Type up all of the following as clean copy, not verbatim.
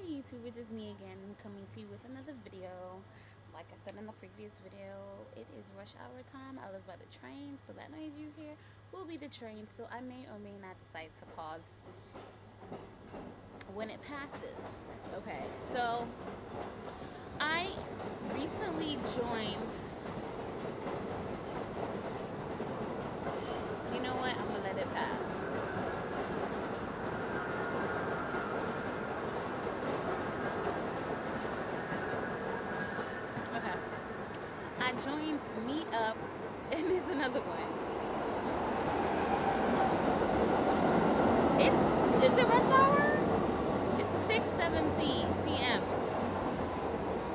YouTubers, it's me again, coming to you with another video. Like I said in the previous video, it is rush hour time. I live by the train, so that noise you hear will be the train. So I may or may not decide to pause when it passes. Okay, so I recently joined. You know what? I'm gonna let it pass. Okay. I joined Meetup, and there's another one. Is it rush hour? It's 6:17 p.m.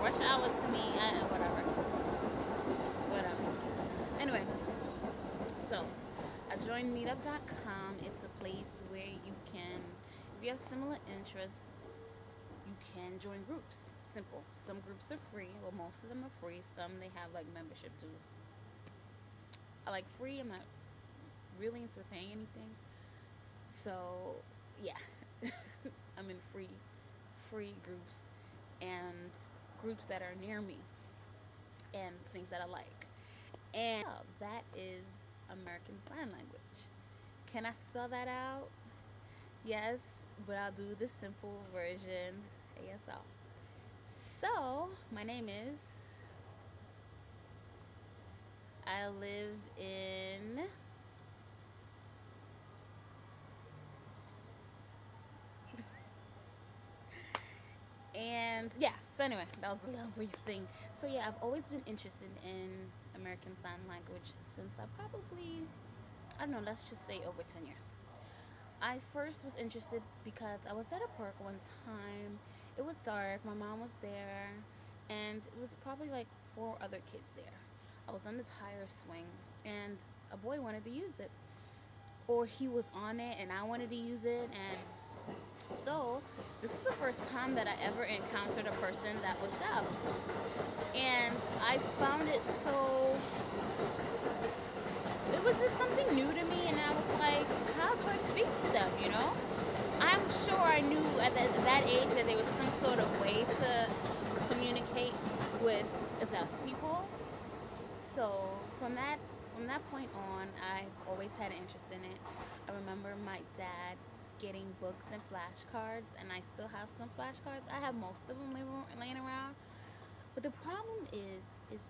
Rush hour to me, whatever. Anyway, so I joined Meetup.com. It's a place where you can, if you have similar interests, you can join groups. Simple. Some groups are free. Well, most of them are free. Some they have like membership dues. I like free. I'm not really into paying anything. So yeah, I'm in free groups and groups that are near me and things that I like. And that is American Sign Language. Can I spell that out? Yes, but I'll do the simple version, ASL. So, my name is, I live in and yeah, so anyway, that was a little brief thing. So yeah, I've always been interested in American Sign Language since I don't know, let's just say over 10 years. I first was interested because I was at a park one time. It was dark, my mom was there, and it was probably like 4 other kids there. I was on the tire swing, and a boy wanted to use it. Or he was on it, and I wanted to use it, and so this is the first time that I ever encountered a person that was deaf. And I found it so, it was just something new to me, and I was like, how do I speak to them, you know? I'm sure I knew at that age that there was some sort of way to communicate with deaf people. So from that point on, I've always had an interest in it. I remember my dad getting books and flashcards, and I still have some flashcards. I have most of them laying around. But the problem is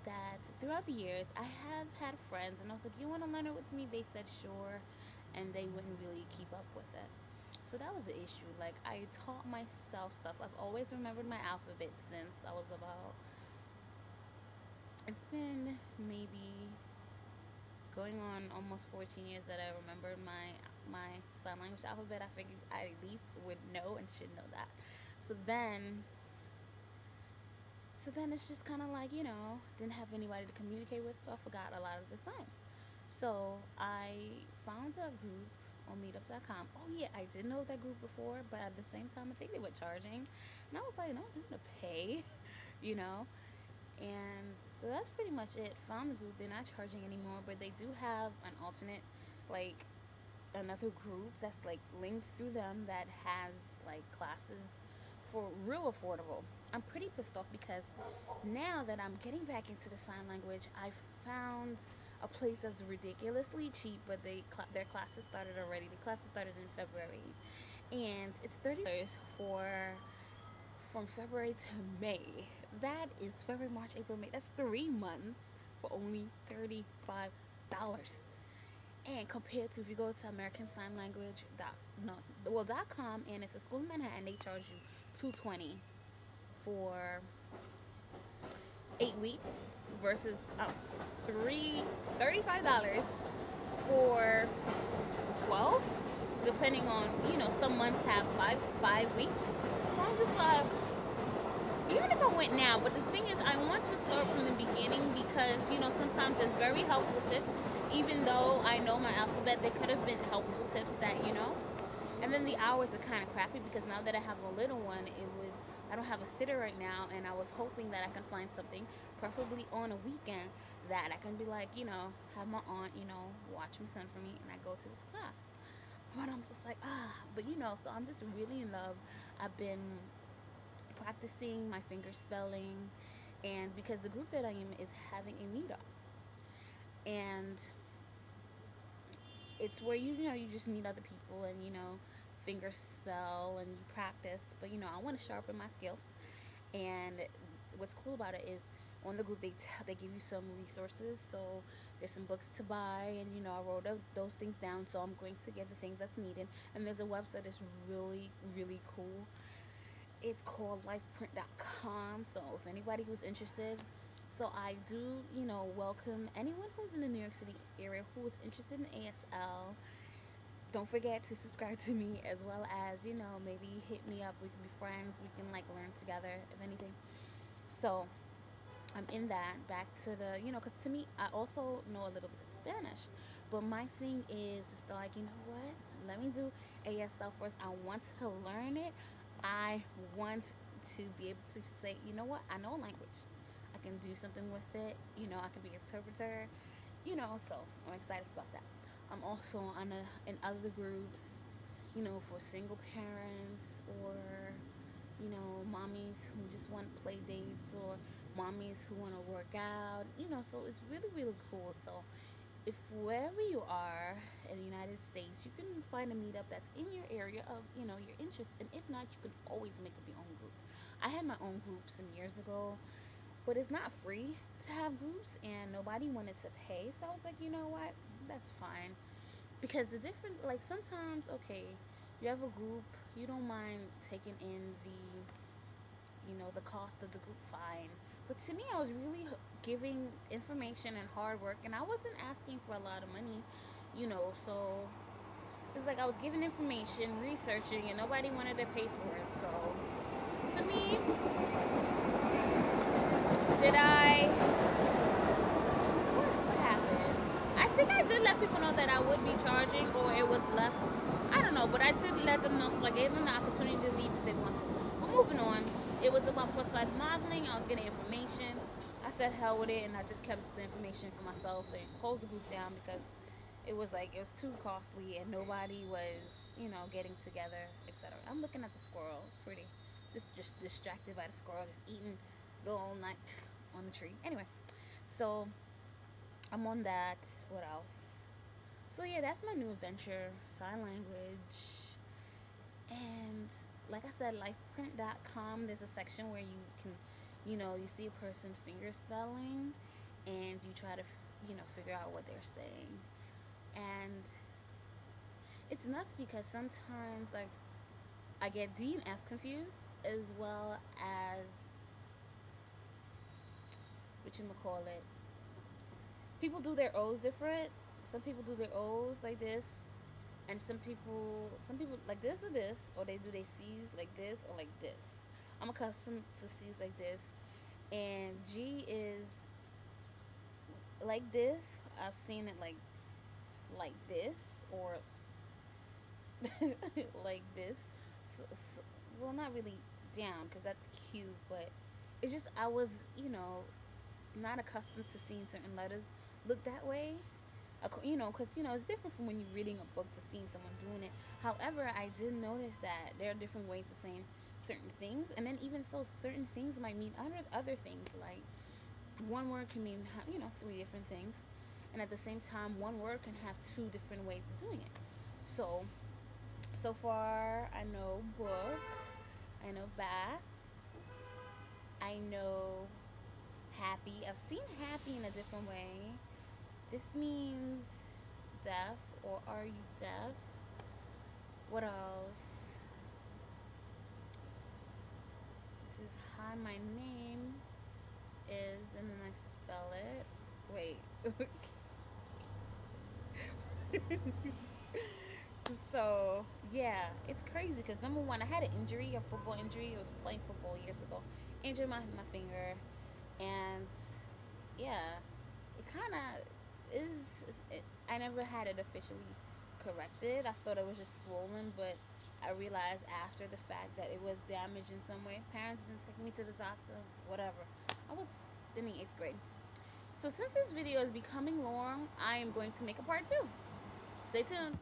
that throughout the years, I have had friends, and I was like, you want to learn it with me? They said sure, and they wouldn't really keep up with it. So that was the issue. Like, I taught myself stuff. I've always remembered my alphabet since I was about, it's been maybe going on almost 14 years that I remembered my sign language alphabet. I figured I at least would know and should know that. So then it's just kind of like, didn't have anybody to communicate with, so I forgot a lot of the signs. So I found a group on Meetup.com. Oh yeah, I did know that group before, but at the same time, I think they were charging, and I was like, no, I'm gonna pay, you know. And so that's pretty much it. Found the group. They're not charging anymore, but they do have an alternate, like another group that's like linked through them that has like classes for real affordable. I'm pretty pissed off because now that I'm getting back into the sign language, I found a place that's ridiculously cheap, but their classes started already. The classes started in February, and it's $30 for from February to May. That is February, March, April, May. That's 3 months for only $35. And compared to if you go to American Sign Language .com, and it's a school in Manhattan, they charge you $220 for 8 weeks versus $35 for 12, depending on, some months have five weeks. So I'm just like, even if I went now, but the thing is, I want to start from the beginning because, sometimes there's very helpful tips. Even though I know my alphabet, there could have been helpful tips that, and then the hours are kind of crappy because now that I have a little one, I don't have a sitter right now, and I was hoping that I can find something, preferably on a weekend, that I can be like, have my aunt, watch my son for me, and I go to this class. But I'm just like, but so I'm just really in love. I've been practicing my finger spelling, and because the group that I am is having a meetup, and it's where you just meet other people and finger spell and you practice. But I want to sharpen my skills. And what's cool about it is on the group they give you some resources. So there's some books to buy, and I wrote those things down. So I'm going to get the things that's needed. And there's a website that's really really cool. It's called lifeprint.com. So if anybody who's interested, so I do welcome anyone who's in the New York City area who is interested in ASL. Don't forget to subscribe to me, as well as maybe hit me up. We can be friends. We can learn together, if anything. So I'm in that. Back to the because to me, I also know a little bit of Spanish, but my thing is you know what, let me do ASL first. I want to learn it. I want to be able to say, you know what, I know a language, I can do something with it. I can be an interpreter. So I'm excited about that. I'm also in other groups, for single parents, or mommies who just want play dates, or mommies who want to work out. So it's really really cool. So if wherever you are in the United States, you can find a meetup that's in your area of your interest, and if not, you can always make up your own group. I had my own group some years ago, but it's not free to have groups, and nobody wanted to pay. So I was like, you know what, that's fine. Because the different, sometimes, okay, you have a group, you don't mind taking in the cost of the group, fine. But to me, I was really giving information and hard work, and I wasn't asking for a lot of money. So it's like I was giving information, researching, and nobody wanted to pay for it. So to me, did I? What happened? I think I did let people know that I would be charging, or it was left. I don't know, but I did let them know, so I gave them the opportunity to leave if they want to. But moving on, it was about plus size modeling. I was getting information. I said hell with it, and I just kept the information for myself and closed the group down because it was too costly, and nobody was getting together, etc. I'm looking at the squirrel, pretty, just distracted by the squirrel, just eating the whole night on the tree. Anyway, so I'm on that. What else? So yeah, that's my new adventure, sign language. And like I said, lifeprint.com, there's a section where you can, you see a person finger spelling, and you try to, figure out what they're saying. And it's nuts because sometimes, I get D and F confused, as well as, whatchamacallit, people do their O's different. Some people do their O's like this, and some people like this or this, or they do their C's like this or like this. I'm accustomed to C's like this, and G is like this. I've seen it like this, or like this. So, well, not really down because that's Q, but it's just I was not accustomed to seeing certain letters look that way. Because it's different from when you're reading a book to seeing someone doing it. However, I did notice that there are different ways of saying certain things, and then even so, certain things might mean other things. Like one word can mean 3 different things, and at the same time, one word can have 2 different ways of doing it. So far, I know book, I know bath, I know happy. I've seen happy in a different way. This means deaf, or are you deaf? What else? This is hi, my name is, and then I spell it. Wait. So, yeah, it's crazy because number one, I had an injury, a football injury. I was playing football years ago. Injured my finger, and yeah, it kind of I never had it officially corrected. I thought it was just swollen, but I realized after the fact that it was damaged in some way. Parents didn't take me to the doctor, whatever. I was in the 8th grade. So since this video is becoming long, I am going to make a part 2. Stay tuned.